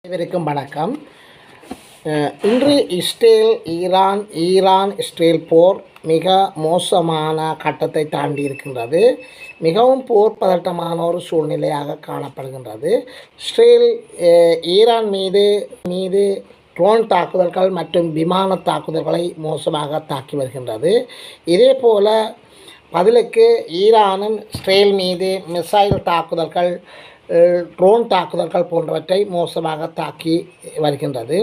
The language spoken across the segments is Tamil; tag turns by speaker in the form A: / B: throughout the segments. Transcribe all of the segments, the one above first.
A: அனைவருக்கும் வணக்கம். இன்று இஸ்ரேல் போர் மிக மோசமான கட்டத்தை தாண்டி இருக்கின்றது. மிகவும் போர் பதட்டமான ஒரு சூழ்நிலையாக காணப்படுகின்றது. இஸ்ரேல் ஈரான் மீது ட்ரோன் தாக்குதல்கள் மற்றும் விமான தாக்குதல்களை மோசமாக தாக்கி வருகின்றது. இதேபோல பதிலுக்கு ஈரானும் இஸ்ரேல் மீது மிசைல் தாக்குதல்கள், ட்ரோன் தாக்குதல்கள் போன்றவற்றை மோசமாக தாக்கி வருகின்றது.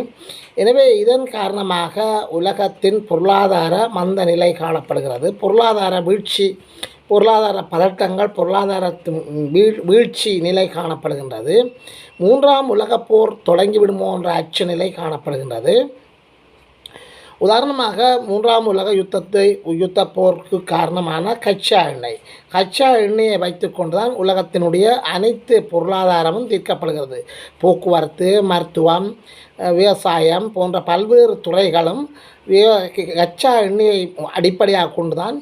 A: எனவே இதன் காரணமாக உலகத்தின் பொருளாதார மந்த நிலை காணப்படுகிறது. பொருளாதார வீழ்ச்சி, பொருளாதார பதட்டங்கள், பொருளாதார வீழ்ச்சி நிலை காணப்படுகின்றது. மூன்றாம் உலகப் போர் தொடங்கிவிடுமோ என்ற அச்ச நிலை காணப்படுகின்றது. உதாரணமாக மூன்றாம் உலக யுத்த போருக்கு காரணமான கச்சா எண்ணெயை வைத்துக்கொண்டு தான் உலகத்தினுடைய அனைத்து பொருளாதாரமும் தீர்க்கப்படுகிறது. போக்குவரத்து, மருத்துவம், விவசாயம் போன்ற பல்வேறு துறைகளும் கச்சா எண்ணெயை அடிப்படையாக கொண்டு தான்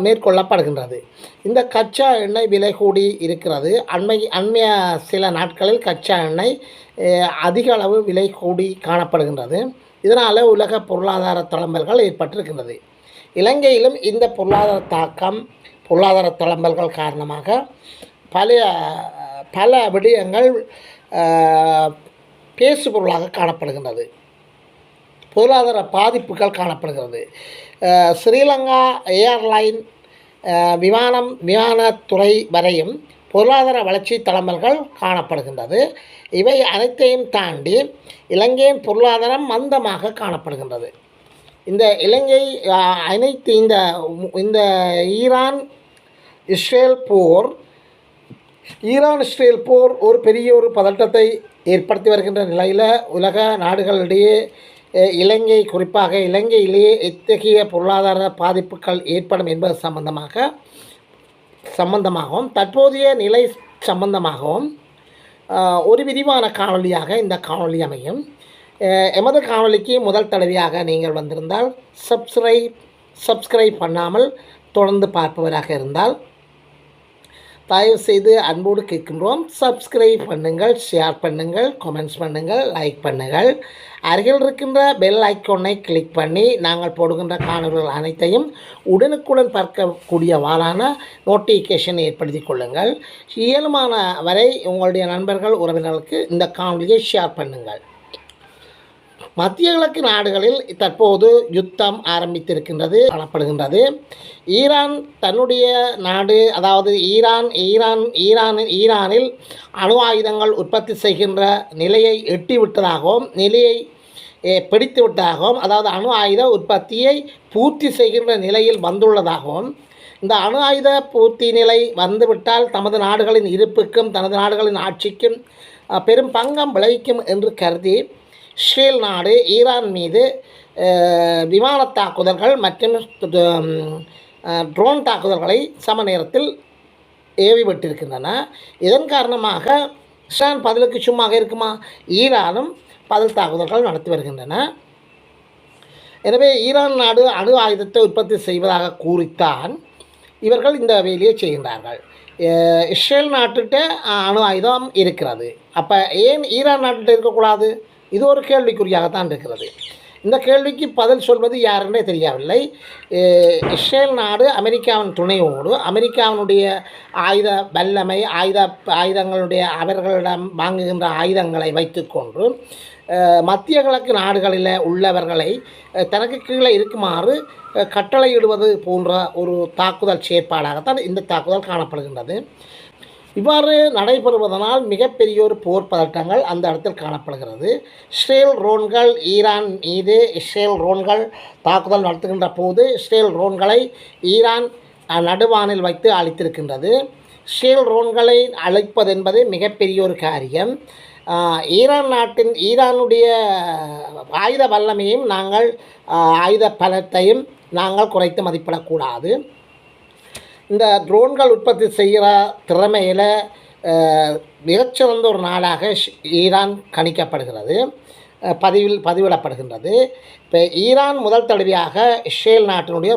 A: மேற்கொள்ளப்படுகின்றது. இந்த கச்சா எண்ணெய் விலை கூடி இருக்கிறது. அண்மைய சில நாட்களில் கச்சா எண்ணெய் அதிக அளவு விலை கூடி காணப்படுகின்றது. இதனால் உலக பொருளாதார தளம்பல்கள் ஏற்பட்டிருக்கின்றது. இலங்கையிலும் இந்த பொருளாதார தளம்பல்கள் காரணமாக பல விடயங்கள் பேசுபொருளாக காணப்படுகின்றது. பொருளாதார பாதிப்புகள் காணப்படுகிறது. ஸ்ரீலங்கா ஏர்லைன் விமானத்துறை வரையும் பொருளாதார வளர்ச்சி தளம்பல்கள் காணப்படுகின்றது. இவை அனைத்தையும் தாண்டி இலங்கையின் பொருளாதாரம் மந்தமாக காணப்படுகின்றது. இந்த இலங்கை அனைத்து இந்த ஈரான் இஸ்ரேல் போர் ஒரு பெரிய ஒரு பதட்டத்தை ஏற்படுத்தி வருகின்ற நிலையில் உலக நாடுகளிடையே இலங்கை, குறிப்பாக இலங்கையிலேயே எத்தகைய பொருளாதார பாதிப்புகள் ஏற்படும் என்பது சம்பந்தமாகவும் தற்போதைய நிலை சம்பந்தமாகவும் ஒரு விரிவான காணொலியாக இந்த காணொலி அமையும். எமது காணொலிக்கு முதல் தடவையாக நீங்கள் வந்திருந்தால் சப்ஸ்கிரைப் பண்ணாமல் தொடர்ந்து பார்ப்பவராக இருந்தால் தயவு செய்து அன்போடு கேட்கின்றோம். சப்ஸ்கிரைப் பண்ணுங்கள், ஷேர் பண்ணுங்கள், கமெண்ட்ஸ் பண்ணுங்கள், லைக் பண்ணுங்கள். அருகில் இருக்கின்ற பெல் ஐக்கானை கிளிக் பண்ணி நாங்கள் போடுகின்ற காணொலிகள் அனைத்தையும் உடனுக்குடன் பார்க்கக்கூடியவாறான நோட்டிஃபிகேஷன் ஏற்படுத்தி கொள்ளுங்கள். இயலுமான வரை உங்களுடைய நண்பர்கள், உறவினர்களுக்கு இந்த காணொலியை ஷேர் பண்ணுங்கள். மத்திய கிழக்கு நாடுகளில் தற்போது யுத்தம் ஆரம்பித்திருக்கின்றது காணப்படுகின்றது. ஈரான் தன்னுடைய நாடு, அதாவது ஈரானில் அணு ஆயுதங்கள் உற்பத்தி செய்கின்ற நிலையை எட்டிவிட்டதாகவும், நிலையை பிடித்து விட்டதாகவும், அதாவது அணு ஆயுத உற்பத்தியை பூர்த்தி செய்கின்ற நிலையில் வந்துள்ளதாகவும், இந்த அணு ஆயுத பூர்த்தி நிலை வந்துவிட்டால் தமது நாடுகளின் இருப்புக்கும் தனது நாடுகளின் ஆட்சிக்கும் பெரும் பங்கம் விளைவிக்கும் என்று கருதி இஸ்ரேல் நாடு ஈரான் மீது விமான தாக்குதல்கள் மற்றும் ட்ரோன் தாக்குதல்களை சம நேரத்தில் ஏவிவிட்டிருக்கின்றன. இதன் காரணமாக இஸ்ரேல் பதிலுக்கு சும்மாக இருக்குமா? ஈரானும் பதில் தாக்குதல்கள் நடத்தி வருகின்றன. எனவே ஈரான் நாடு அணு ஆயுதத்தை உற்பத்தி செய்வதாக கூறித்தான் இவர்கள் இந்த வேலையை செய்கின்றார்கள். இஸ்ரேல் நாட்டுகிட்ட அணு ஆயுதம் இருக்கிறது. அப்போ ஏன் ஈரான் நாட்டுகிட்ட இருக்கக்கூடாது? இது ஒரு கேள்விக்குறியாகத்தான் இருக்கிறது. இந்த கேள்விக்கு பதில் சொல்வது யாருன்னே தெரியவில்லை. இஸ்ரேல் நாடு அமெரிக்காவின் துணையோடு அமெரிக்காவினுடைய ஆயுத வல்லமை, ஆயுதங்களுடைய அவர்களிடம் வாங்குகின்ற ஆயுதங்களை வைத்துக்கொண்டு மத்திய கிழக்கு நாடுகளில் உள்ளவர்களை தனக்கு கீழே இருக்குமாறு கட்டளையிடுவது போன்ற ஒரு தாக்குதல் செயற்பாடாகத்தான் இந்த தாக்குதல் காணப்படுகின்றது. இவ்வாறு நடைபெறுவதனால் மிகப்பெரிய ஒரு போர் பதட்டங்கள் அந்த இடத்தில் காணப்படுகிறது. இஸ்ரேல் ரோன்கள் தாக்குதல் நடத்துகின்ற போது இஸ்ரேல் ரோன்களை ஈரான் நடுவானில் வைத்து அழித்திருக்கின்றது. இஸ்ரேல் ரோன்களை அழிப்பது என்பது மிகப்பெரிய ஒரு காரியம். ஈரானுடைய ஆயுத வல்லமையும் ஆயுத பலத்தையும் நாங்கள் குறைத்து மதிப்பிடக்கூடாது. இந்த ட்ரோன்கள் உற்பத்தி செய்கிற திறமையில் மிகச்சிறந்த ஒரு நாடாக ஈரான் கணிக்கப்படுகிறது, பதிவிடப்படுகின்றது. இப்போ ஈரான் முதல் தடவையாக இஸ்ரேல் நாட்டினுடைய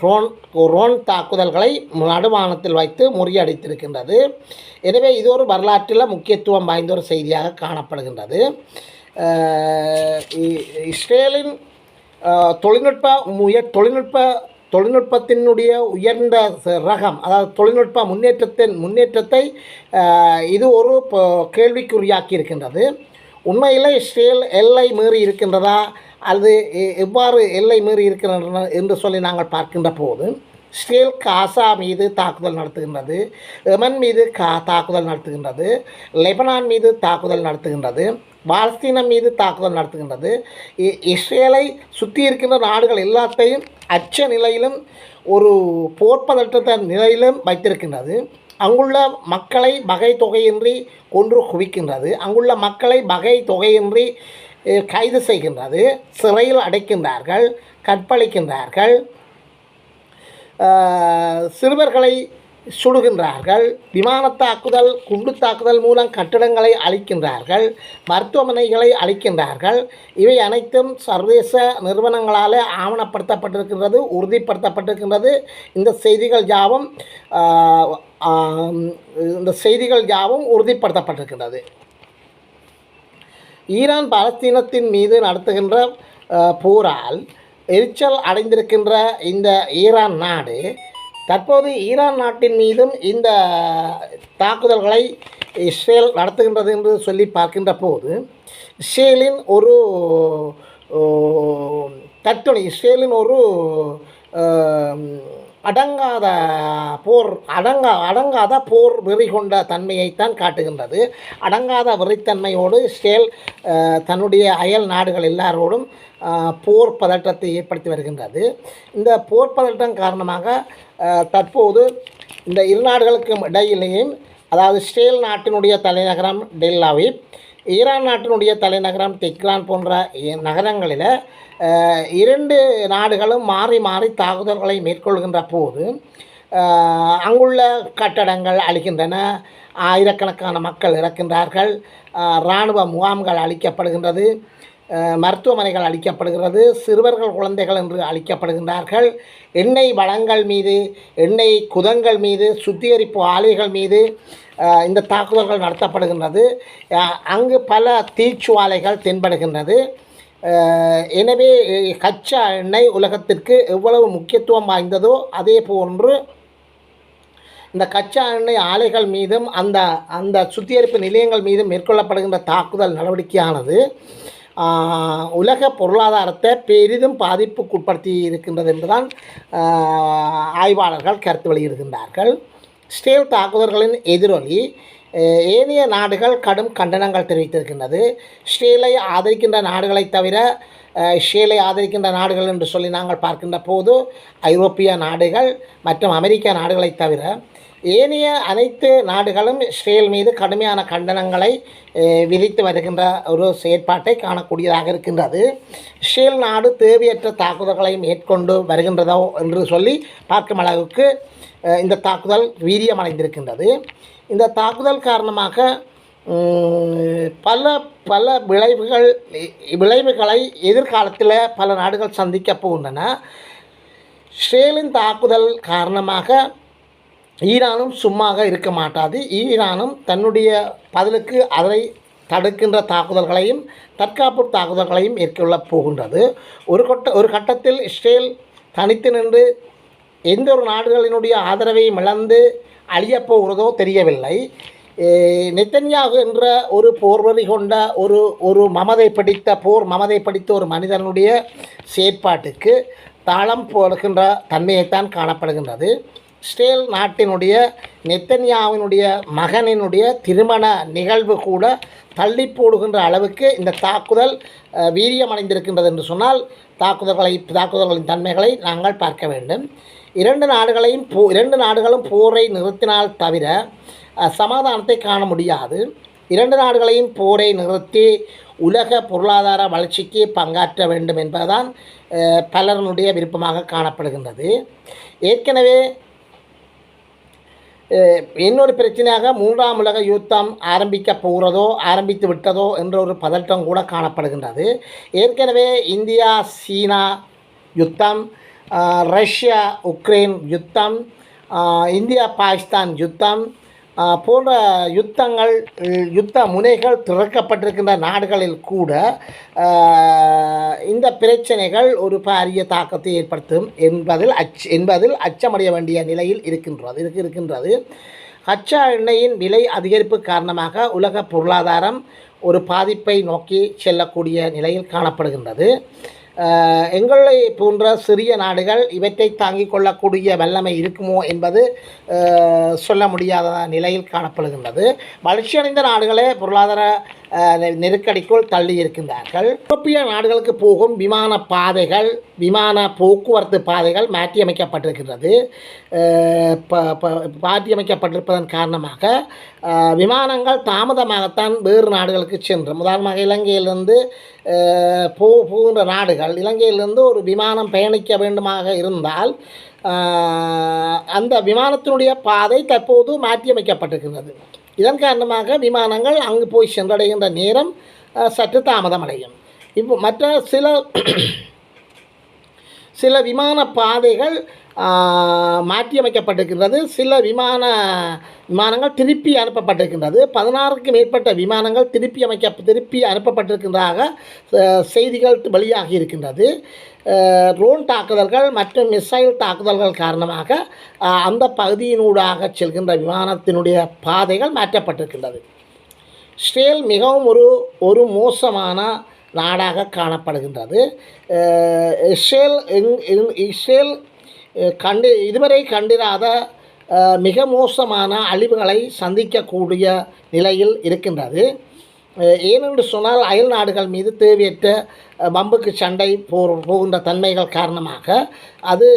A: ட்ரோன் தாக்குதல்களை நடுவானத்தில் வைத்து முறியடித்திருக்கின்றது. எனவே இது ஒரு வரலாற்றில் முக்கியத்துவம் வாய்ந்த ஒரு செய்தியாக காணப்படுகின்றது. இஸ்ரேலின் தொழில்நுட்பத்தினுடைய உயர்ந்த ரகம், அதாவது தொழில்நுட்ப முன்னேற்றத்தை இது ஒரு கேள்விக்குறியாக்கி இருக்கின்றது. உண்மையில் இஸ்ரேல் எல்லை மீறி இருக்கின்றதா அல்லது எவ்வாறு எல்லை மீறி இருக்கின்றன என்று சொல்லி நாங்கள் பார்க்கின்ற போது, இஸ்ரேல் காசா மீது தாக்குதல் நடத்துகின்றது, எமன் மீது தாக்குதல் நடத்துகின்றது, லெபனான் மீது தாக்குதல் நடத்துகின்றது, பாலஸ்தீனம் மீது தாக்குதல் நடத்துகின்றது. இஸ்ரேலை சுற்றி இருக்கின்ற நாடுகள் எல்லாத்தையும் அச்ச நிலையிலும் ஒரு போர்ப்பதற்ற நிலையிலும் வைத்திருக்கின்றது. அங்குள்ள மக்களை வகை தொகையின்றி கொன்று குவிக்கின்றது. அங்குள்ள மக்களை வகை தொகையின்றி கைது செய்கின்றது, சிறையில் அடைக்கின்றார்கள், கற்பழிக்கின்றார்கள், சிறுவர்களை சுடுகின்றார்கள், விமான தாக்குதல், குண்டு தாக்குதல் மூலம் கட்டடங்களை அழிக்கின்றார்கள், மருத்துவமனைகளை அழிக்கின்றார்கள். இவை அனைத்தும் சர்வதேச நிறுவனங்களால் ஆவணப்படுத்தப்பட்டிருக்கின்றது, உறுதிப்படுத்தப்பட்டிருக்கின்றது. இந்த செய்திகள் யாவும் உறுதிப்படுத்தப்பட்டிருக்கின்றது. ஈரான் பாலஸ்தீனத்தின் மீது நடத்துகின்ற போரால் எரிச்சல் அடைந்திருக்கின்ற இந்த ஈரான் நாடு தற்போது ஈரான் நாட்டின் மீதும் இந்த தாக்குதல்களை இஸ்ரேல் நடத்துகின்றது என்று சொல்லி பார்க்கின்ற போது, இஸ்ரேலின் ஒரு இஸ்ரேலின் ஒரு அடங்காத போர் வெறி கொண்ட தன்மையைத்தான் காட்டுகின்றது. அடங்காத வெறித்தன்மையோடு இஸ்ரேல் தன்னுடைய அயல் நாடுகள் எல்லாரோடும் போர் பதற்றத்தை ஏற்படுத்தி வருகின்றது. இந்த போர் பதற்றம் காரணமாக தற்போது இந்த இரு நாடுகளுக்கும் இடையிலேயும், அதாவது இஸ்ரேல் நாட்டினுடைய தலைநகரம் டெல் அவீவ், ஈரான் நாட்டினுடைய தலைநகரம் தெஹ்ரான் போன்ற நகரங்களில் இரண்டு நாடுகளும் மாறி மாறி தாக்குதல்களை மேற்கொள்கின்ற போது அங்குள்ள கட்டடங்கள் அழிக்கின்றன, ஆயிரக்கணக்கான மக்கள் இறக்கின்றார்கள், இராணுவ முகாம்கள் அழிக்கப்படுகின்றது, மருத்துவமனைகள் அழிக்கப்படுகிறது, சிறுவர்கள் குழந்தைகள் என்று அழிக்கப்படுகின்றார்கள், எண்ணெய் வளங்கள் மீது, எண்ணெய் குதங்கள் மீது, சுத்திகரிப்பு ஆலைகள் மீது இந்த தாக்குதல்கள் நடத்தப்படுகின்றது. அங்கு பல தீச்சுவாலைகள் தென்படுகின்றது. எனவே கச்சா எண்ணெய் உலகத்திற்கு எவ்வளவு முக்கியத்துவம் வாய்ந்ததோ அதே போன்று இந்த கச்சா எண்ணெய் ஆலைகள் மீதும் அந்த சுத்திகரிப்பு நிலையங்கள் மீதும் மேற்கொள்ளப்படுகின்ற தாக்குதல் நடவடிக்கையானது உலக பொருளாதாரத்தை பெரிதும் பாதிப்புக்குட்படுத்தி இருக்கின்றது என்றுதான் ஆய்வாளர்கள் கருத்து வெளியிடுகின்றார்கள். இஸ்ரேல் தாக்குதல்களின் எதிரொலி ஏனைய நாடுகள் கடும் கண்டனங்கள் தெரிவித்திருக்கின்றது. இஸ்ரேலை ஆதரிக்கின்ற நாடுகளை தவிர, இஸ்ரேலை ஆதரிக்கின்ற நாடுகள் என்று சொல்லி நாங்கள் பார்க்கின்ற போது ஐரோப்பிய நாடுகள் மற்றும் அமெரிக்க நாடுகளை தவிர ஏனைய அனைத்து நாடுகளும் இஸ்ரேல் மீது கடுமையான கண்டனங்களை விதித்து வருகின்ற ஒரு செயற்பாட்டை காணக்கூடியதாக இருக்கின்றது. இஸ்ரேல் நாடு தேவையற்ற தாக்குதல்களை மேற்கொண்டு வருகின்றதோ என்று சொல்லி பார்க்கும் அளவுக்கு இந்த தாக்குதல் வீரியமடைந்திருக்கின்றது. இந்த தாக்குதல் காரணமாக பல விளைவுகளை எதிர்காலத்தில் பல நாடுகள் சந்திக்கப் போகின்றன. இஸ்ரேலின் தாக்குதல் காரணமாக ஈரானும் சும்மாக இருக்க மாட்டாது. ஈரானும் தன்னுடைய பதிலுக்கு அதை தடுக்கின்ற தாக்குதல்களையும் தற்காப்பு தாக்குதல்களையும் மேற்கொள்ளப் போகின்றது. ஒரு கட்டத்தில் இஸ்ரேல் தனித்து நின்று எந்த ஒரு நாடுகளினுடைய ஆதரவையும் இழந்து அழியப் போகிறதோ தெரியவில்லை. நெத்தன்யாகு என்ற ஒரு போர்வரி கொண்ட ஒரு மமதை படித்த ஒரு மனிதனுடைய செயற்பாட்டுக்கு தாளம் போடுகின்ற தன்மையைத்தான் காணப்படுகின்றது. இஸ்ரேல் நாட்டினுடைய நெத்தன்யாவினுடைய மகனினுடைய திருமண நிகழ்வு கூட தள்ளி போடுகின்ற அளவுக்கு இந்த தாக்குதல் வீரியமடைந்திருக்கின்றது என்று சொன்னால் தாக்குதல்களின் தன்மைகளை நாங்கள் பார்க்க வேண்டும். இரண்டு நாடுகளும் போரை நிறுத்தினால் தவிர சமாதானத்தை காண முடியாது. இரண்டு நாடுகளையும் போரை நிறுத்தி உலக பொருளாதார வளர்ச்சிக்கு பங்காற்ற வேண்டும் என்பதுதான் பலருடைய விருப்பமாக காணப்படுகின்றது. ஏற்கனவே இன்னொரு பிரச்சனையாக மூன்றாம் உலக யுத்தம் ஆரம்பித்து விட்டதோ என்ற ஒரு பதட்டம் கூட காணப்படுகின்றது. ஏற்கனவே இந்தியா சீனா யுத்தம், ரஷ்யா உக்ரைன் யுத்தம், இந்தியா பாகிஸ்தான் யுத்தம் போன்ற யுத்த முனைகள் திறக்கப்பட்டிருக்கின்ற நாடுகளில் கூட இந்த பிரச்சனைகள் ஒரு பாரிய தாக்கத்தை ஏற்படுத்தும் என்பதில் அச்சமடைய வேண்டிய நிலையில் இருக்கின்றது. கச்சா எண்ணெயின் விலை அதிகரிப்பு காரணமாக உலக பொருளாதாரம் ஒரு பாதிப்பை நோக்கி செல்லக்கூடிய நிலையில் காணப்படுகின்றது. எங்களை போன்ற சிறிய நாடுகள் இவற்றை தாங்கிக் கொள்ளக்கூடிய வல்லமை இருக்குமோ என்பது சொல்ல முடியாத நிலையில் காணப்படுகின்றது. வளர்ச்சியடைந்த நாடுகளே பொருளாதார நெருக்கடிக்குள் தள்ளி இருக்கின்றார்கள். ஐரோப்பிய நாடுகளுக்கு போகும் விமான போக்குவரத்து பாதைகள் மாற்றியமைக்கப்பட்டிருக்கின்றது. மாற்றியமைக்கப்பட்டிருப்பதன் காரணமாக விமானங்கள் தாமதமாகத்தான் வேறு நாடுகளுக்கு சென்றும், உதாரணமாக இலங்கையிலிருந்து போகின்ற நாடுகள், இலங்கையிலிருந்து ஒரு விமானம் பயணிக்க வேண்டுமாக இருந்தால் அந்த விமானத்தினுடைய பாதை தற்போது மாற்றியமைக்கப்பட்டிருக்கின்றது. இதன் காரணமாக விமானங்கள் அங்கு போய் சென்றடைகின்ற நேரம் சற்று தாமதமடையும். இப்போ மற்ற சில விமான பாதைகள் மாற்றியமைக்கப்பட்டிருக்கின்றது. சில விமானங்கள் திருப்பி அனுப்பப்பட்டிருக்கின்றது. 16க்கும் மேற்பட்ட விமானங்கள் திருப்பி அனுப்பப்பட்டிருக்கின்றதாக செய்திகள் வெளியாகி இருக்கின்றது. ட்ரோன் தாக்குதல்கள் மற்றும் மிசைல் தாக்குதல்கள் காரணமாக அந்த பகுதியினூடாக செல்கின்ற விமானத்தினுடைய பாதைகள் மாற்றப்பட்டிருக்கின்றது. இஸ்ரேல் மிகவும் ஒரு மோசமான நாடாக காணப்படுகின்றது. இஸ்ரேல் இதுவரை கண்டிராத மிக மோசமான அழிவுகளை சந்திக்கக்கூடிய நிலையில் இருக்கின்றது. ஏனென்று சொன்னால் அயல் நாடுகள் மீது தேவையற்ற வம்புக்கு சண்டை போகின்ற தன்மைகள் காரணமாக அது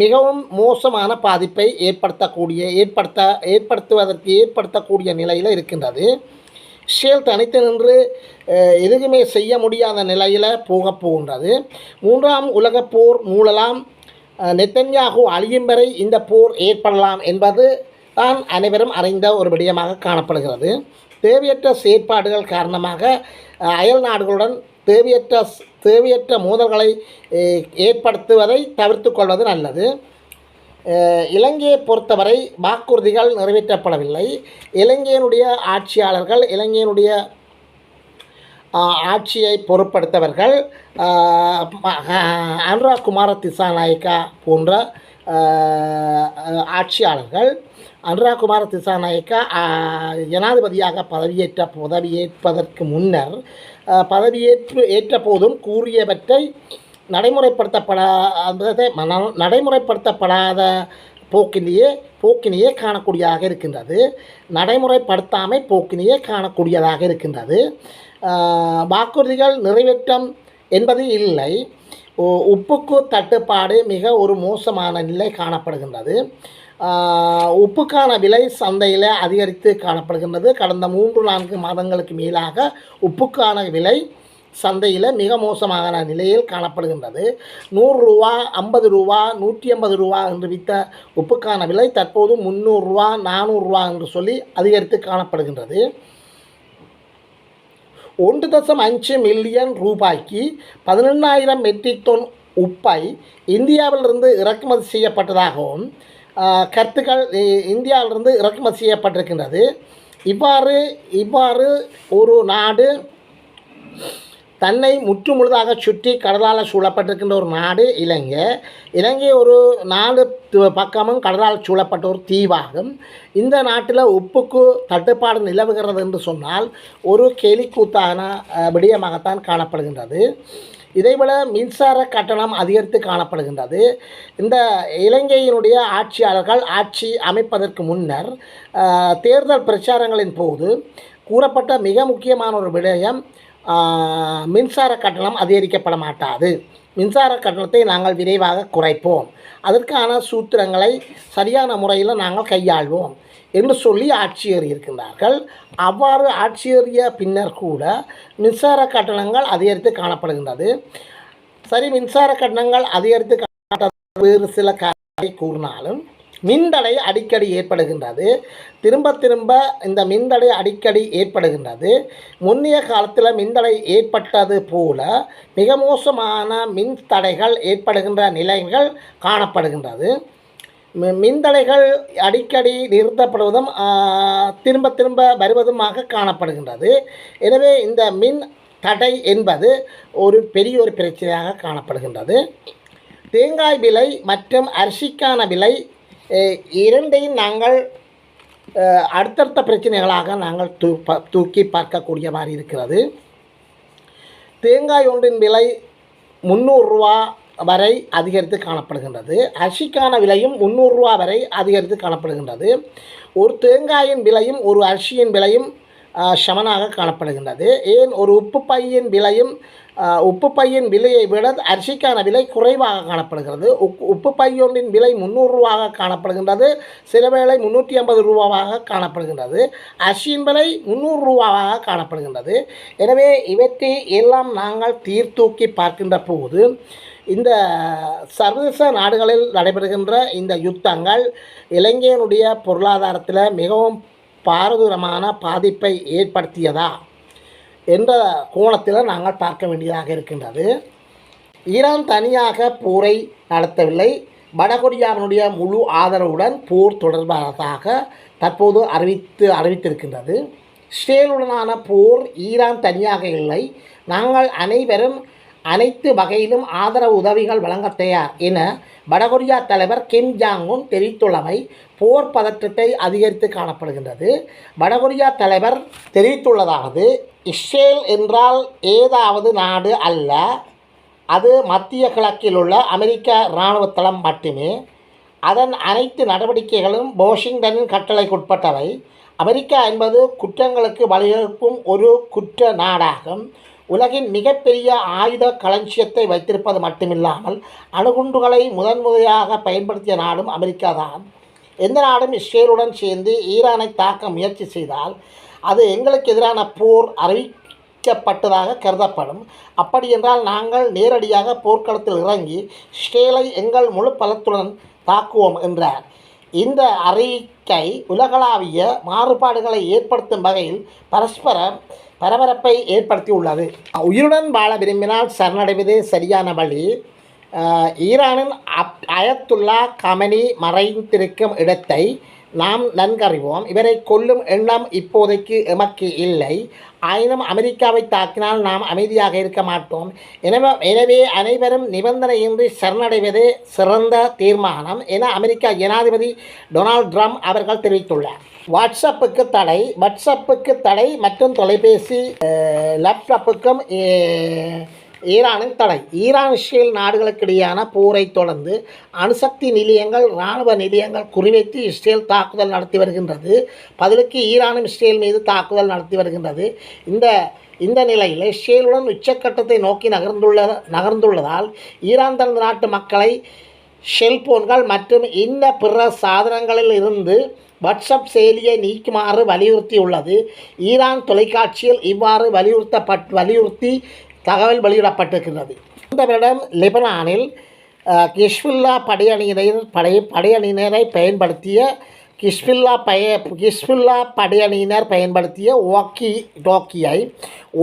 A: மிகவும் மோசமான பாதிப்பை ஏற்படுத்தக்கூடிய நிலையில் இருக்கின்றது. இஸ்ரேல் தனித்து நின்று எதுவுமே செய்ய முடியாத நிலையில் போகின்றது. 3ஆம் உலகப் போர் மூழலாம், நெத்தன்யாகு அழியும் வரை இந்த போர் ஏற்படலாம் என்பது தான் அனைவரும் அறிந்த ஒரு விடயமாக காணப்படுகிறது. தேவையற்ற செயற்பாடுகள் காரணமாக அயல் நாடுகளுடன் தேவையற்ற மோதல்களை ஏற்படுத்துவதை தவிர்த்து கொள்வது நல்லது. இலங்கையை பொறுத்தவரை வாக்குறுதிகள் நிறைவேற்றப்படவில்லை. இலங்கையினுடைய ஆட்சியாளர்கள், இலங்கையினுடைய ஆட்சியை பொருட்படுத்தவர்கள் அனுராகுமார திசாநாயக்கா போன்ற ஆட்சியாளர்கள், அனுராகுமார திசாநாயக்கா ஜனாதிபதியாக பதவியேற்பதற்கு முன்னர் ஏற்ற போதும் கூறியவற்றை நடைமுறைப்படுத்தப்படாத போக்கினையே காணக்கூடியதாக இருக்கின்றது. நடைமுறைப்படுத்தாமை போக்கினையே காணக்கூடியதாக இருக்கின்றது. வாக்குறுதிகள் நிறைவேற்றம் என்பது இல்லை. உப்புக்கு தட்டுப்பாடு மிக ஒரு மோசமான நிலை காணப்படுகின்றது. உப்புக்கான விலை சந்தையில் அதிகரித்து காணப்படுகின்றது. கடந்த 3-4 மாதங்களுக்கு மேலாக உப்புக்கான விலை சந்தையில் மிக மோசமான நிலையில் காணப்படுகின்றது. 100 ரூபா, 50 ரூபா, 150 ரூபா என்று விற்ற உப்புக்கான விலை தற்போது 300 ரூபா, 400 ரூபா என்று சொல்லி அதிகரித்து காணப்படுகின்றது. 1.5 மில்லியன் ரூபாய்க்கு 18,000 மெட்ரிக் டன் உப்பை இந்தியாவிலிருந்து இறக்குமதி செய்யப்பட்டதாகவும் கருத்துக்கள் இந்தியாவிலிருந்து இறக்குமதி செய்யப்பட்டிருக்கின்றது. இவ்வாறு ஒரு நாடு தன்னை முற்றுமுழுதாக சுற்றி கடலால் சூழப்பட்டிருக்கின்ற ஒரு நாடு இலங்கை ஒரு 4 பக்கமும் கடலால் சூழப்பட்ட ஒரு தீவாகும். இந்த நாட்டில் உப்புக்கு தட்டுப்பாடு நிலவுகிறது என்று சொன்னால் ஒரு கேலிக்கூத்தான விடயமாகத்தான் காணப்படுகின்றது. இதைவிட மின்சார கட்டணம் அதிகரித்து காணப்படுகின்றது. இந்த இலங்கையினுடைய ஆட்சியாளர்கள் ஆட்சி அமைப்பதற்கு முன்னர் தேர்தல் பிரச்சாரங்களின் போது கூறப்பட்ட மிக முக்கியமான ஒரு விடயம், மின்சார கட்டணம் அதிகரிக்கப்பட மாட்டாது, மின்சார கட்டணத்தை நாங்கள் விரைவாக குறைப்போம், அதற்கான சூத்திரங்களை சரியான முறையில் நாங்கள் கையாள்வோம் என்று சொல்லி ஆட்சியேறியிருக்கின்றார்கள். அவ்வாறு ஆட்சியேறிய பின்னர் கூட மின்சார கட்டணங்கள் அதிகரித்து காணப்படுகின்றது. சரி, மின்சார கட்டணங்கள் அதிகரித்து வேறு சில காரணங்களை கூறினாலும் மின்தடை அடிக்கடி ஏற்படுகின்றது. திரும்ப திரும்ப இந்த மின்தடை அடிக்கடி ஏற்படுகின்றது. முன்னைய காலத்தில் மின்தடை ஏற்பட்டது போல மிக மோசமான மின் தடைகள் ஏற்படுகின்ற நிலைகள் காணப்படுகின்றது. மின்தடைகள் அடிக்கடி நிறுத்தப்படுவதும் திரும்ப திரும்ப வருவதுமாக காணப்படுகின்றது. எனவே இந்த மின் தடை என்பது ஒரு பெரிய ஒரு பிரச்சனையாக காணப்படுகின்றது. தேங்காய் விலை மற்றும் அரிசிக்கான விலை இரண்டையும் நாங்கள் அடுத்தடுத்த பிரச்சனைகளாக நாங்கள் தூக்கி பார்க்கக்கூடிய மாதிரி இருக்கிறது. தேங்காய் ஒன்றின் விலை 300 ரூபா வரை அதிகரித்து காணப்படுகின்றது. அரிசிக்கான விலையும் 300 ரூபா வரை அதிகரித்து காணப்படுகின்றது. ஒரு தேங்காயின் விலையும் ஒரு அரிசியின் விலையும் சமனாக காணப்படுகின்றது. ஏன் ஒரு உப்பு பையின் விலையை விட அரிசிக்கான விலை குறைவாக காணப்படுகிறது. உப்பு பையொன்றின் விலை 300 ரூபாக காணப்படுகின்றது. சில வேளை 350 ரூபாவாக காணப்படுகின்றது. அரிசியின் விலை 300 ரூபாவாக காணப்படுகின்றது. எனவே இவற்றை எல்லாம் நாங்கள் தீர்த்தூக்கி பார்க்கின்ற போது இந்த சர்வதேச நாடுகளில் நடைபெறுகின்ற இந்த யுத்தங்கள் இலங்கையினுடைய பொருளாதாரத்தில் மிகவும் பாரதூரமான பாதிப்பை ஏற்படுத்தியதா என்ற கோணத்தில் நாங்கள் பார்க்க வேண்டியதாக இருக்கின்றது. ஈரான் தனியாக போரை நடத்தவில்லை. வடகொரியாவினுடைய முழு ஆதரவுடன் போர் தொடர்பாக தற்போது அறிவித்திருக்கின்றது. இஸ்ரேலுடனான போர் ஈரான் தனியாக இல்லை, நாங்கள் அனைவரும் அனைத்து வகையிலும் ஆதரவு உதவிகள் வழங்க தயார் என வடகொரியா தலைவர் கிம் ஜாங் உன் தெரிவித்துள்ளமை போர் பதற்றத்தை அதிகரித்து காணப்படுகின்றது. வடகொரியா தலைவர் தெரிவித்துள்ளதாவது, இஸ்ரேல் என்றால் ஏதாவது நாடு அல்ல, அது மத்திய கிழக்கில் உள்ள அமெரிக்க இராணுவ தளம் மட்டுமே. அதன் அனைத்து நடவடிக்கைகளும் வாஷிங்டனின் கட்டளைக்குட்பட்டவை. அமெரிக்கா என்பது குற்றங்களுக்கு வழிவகுக்கும் ஒரு குற்ற நாடாகும். உலகின் மிகப்பெரிய ஆயுத களஞ்சியத்தை வைத்திருப்பது மட்டுமில்லாமல் அணுகுண்டுகளை முதன்முறையாக பயன்படுத்திய நாடும் அமெரிக்கா தான். எந்த நாடும் இஸ்ரேலுடன் சேர்ந்து ஈரானை தாக்க முயற்சி செய்தால் அது எங்களுக்கு எதிரான போர் அறிவிக்கப்பட்டதாக கருதப்படும். அப்படி என்றால் நாங்கள் நேரடியாக போர்க்களத்தில் இறங்கி இஸ்ரேலை எங்கள் முழு பலத்துடன் தாக்குவோம் என்றார். இந்த அறிக்கை உலகளாவிய மாறுபாடுகளை ஏற்படுத்தும் வகையில் பரஸ்பர பரபரப்பை ஏற்படுத்தியுள்ளது. உயிருடன் வாழ விரும்பினால் சரணடைவதே சரியான வழி. ஈரானின் அயத்துல்லா கமனி மறைந்திருக்கும் இடத்தை நாம் நன்கறிவோம். இவரை கொல்லும் எண்ணம் இப்போதைக்கு எமக்கு இல்லை. ஆயினும் அமெரிக்காவை தாக்கினால் நாம் அமைதியாக இருக்க மாட்டோம். எனவே அனைவரும் நிபந்தனையின்றி சரணடைவதே சிறந்த தீர்மானம் என அமெரிக்க ஜனாதிபதி டொனால்ட் ட்ரம்ப் அவர்கள் தெரிவித்துள்ளார். வாட்ஸ்அப்புக்கு தடை மற்றும் தொலைபேசி லேப்டாப்புக்கும் ஈரானின் தடை. ஈரான் இஸ்ரேல் நாடுகளுக்கிடையான போரை தொடர்ந்து அணுசக்தி நிலையங்கள் இராணுவ நிலையங்கள் குறிவைத்து இஸ்ரேல் தாக்குதல் நடத்தி வருகின்றது. பதிலுக்கு ஈரானும் இஸ்ரேல் மீது தாக்குதல் நடத்தி வருகின்றது. இந்த நிலையில் இஸ்ரேலுடன் உச்சக்கட்டத்தை நோக்கி நகர்ந்துள்ளதால் ஈரான் தனது நாட்டு மக்களை செல்போன்கள் மற்றும் இன்ன பிற சாதனங்களில் இருந்து வாட்ஸ்அப் செயலியை நீக்குமாறு வலியுறுத்தியுள்ளது. ஈரான் தொலைக்காட்சியில் இவ்வாறு வலியுறுத்தி தகவல் வெளியிடப்பட்டிருக்கிறது. இந்த வருடம் லெபனானில் ஹிஸ்புல்லா படையணியினரை பயன்படுத்திய வாக்கி டாக்கியை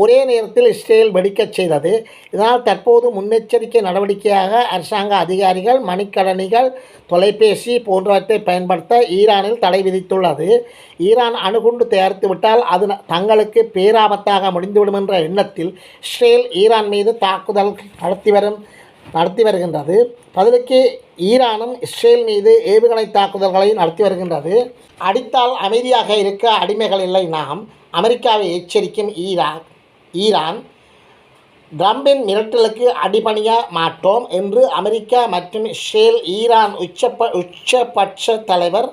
A: ஒரே நேரத்தில் இஸ்ரேல் வெடிக்கச் செய்தது. இதனால் தற்போது முன்னெச்சரிக்கை நடவடிக்கையாக அரசாங்க அதிகாரிகள் மடிக்கணினிகள் தொலைபேசி போன்றவற்றை பயன்படுத்த ஈரானில் தடை விதித்துள்ளது. ஈரான் அணுகுண்டு தயாரித்துவிட்டால் அது தங்களுக்கு பேராபத்தாக முடிந்துவிடும் என்ற எண்ணத்தில் இஸ்ரேல் ஈரான் மீது தாக்குதல் நடத்தி வருகின்றது. பதிலுக்கு ஈரானும் இஸ்ரேல் மீது ஏவுகணை தாக்குதல்களை நடத்தி வருகின்றது. அடித்தால் அமைதியாக இருக்க அடிமைகள் இல்லை நாம், அமெரிக்காவை எச்சரிக்கும் ஈரான் ட்ரம்பின் மிரட்டலுக்கு அடிபணிய மாட்டோம் என்று அமெரிக்கா மற்றும் இஸ்ரேல் ஈரான் உச்சபட்ச தலைவர்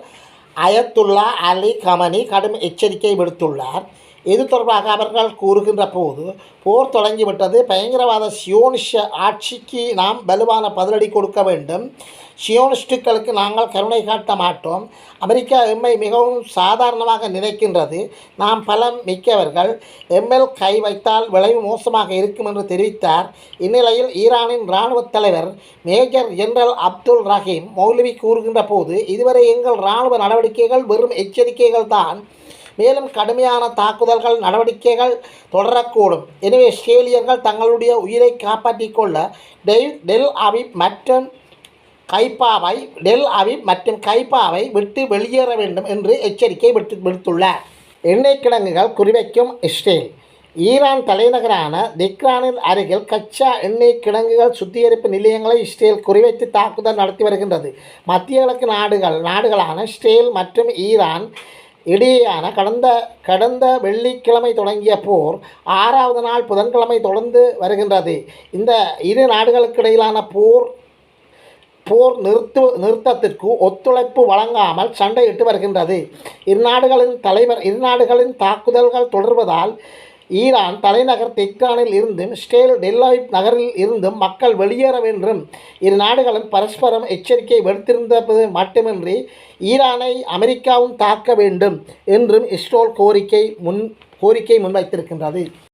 A: அயத்துல்லா அலி கமனி கடும் எச்சரிக்கை விடுத்துள்ளார். இது தொடர்பாக அவர்கள் கூறுகின்ற போது, போர் தொடங்கிவிட்டது, பயங்கரவாத சியோனிச ஆட்சிக்கு நாம் வலுவான பதிலடி கொடுக்க வேண்டும். சியோனிஸ்டுகளுக்கு நாங்கள் கருணை காட்ட மாட்டோம். அமெரிக்கா எம்மை மிகவும் சாதாரணமாக நினைக்கின்றது. நாம் பலம் மிக்கவர்கள். எம்எல் கை வைத்தால் விளைவு மோசமாக இருக்கும் என்று தெரிவித்தார். இந்நிலையில் ஈரானின் இராணுவ தலைவர் மேஜர் ஜெனரல் அப்துல் ரஹீம் மௌலவி கூறுகின்ற போது, இதுவரை எங்கள் இராணுவ நடவடிக்கைகள் வெறும் எச்சரிக்கைகள் தான். மேலும் கடுமையான தாக்குதல்கள் நடவடிக்கைகள் தொடரக்கூடும். எனவே இஸ்ரேலியர்கள் தங்களுடைய உயிரை காப்பாற்றிக் கொள்ள டெல் அவிவ் மற்றும் கைப்பாவை விட்டு வெளியேற வேண்டும் என்று எச்சரிக்கை விடுத்துள்ளார். எண்ணெய் கிடங்குகள் குறிவைக்கும் இஸ்ரேல். ஈரான் தலைநகரான தெஹ்ரானின் அருகில் கச்சா எண்ணெய் கிடங்குகள் சுத்திகரிப்பு நிலையங்களை இஸ்ரேல் குறிவைத்து தாக்குதல் நடத்தி வருகின்றது. மத்திய கிழக்கு நாடுகளான இஸ்ரேல் மற்றும் ஈரான் இடையேயான கடந்த வெள்ளிக்கிழமை தொடங்கிய போர் 6வது நாள் புதன்கிழமை தொடர்ந்து வருகின்றது. இந்த இரு நாடுகளுக்கிடையிலான போர் நிறுத்தத்திற்கு ஒத்துழைப்பு வழங்காமல் சண்டையிட்டு வருகின்றது. இரு நாடுகளின் தாக்குதல்கள் தொடர்வதால் ஈரான் தலைநகர் தெஹ்ரானில் இருந்தும் இஸ்ரேல் டெல் அவிவ் நகரில் இருந்தும் மக்கள் வெளியேற வேண்டும். இரு நாடுகளும் பரஸ்பரம் எச்சரிக்கை விடுத்திருந்தது மட்டுமின்றி ஈரானை அமெரிக்காவும் தாக்க வேண்டும் என்றும் இஸ்ரேல் கோரிக்கை முன்வைத்திருக்கின்றது.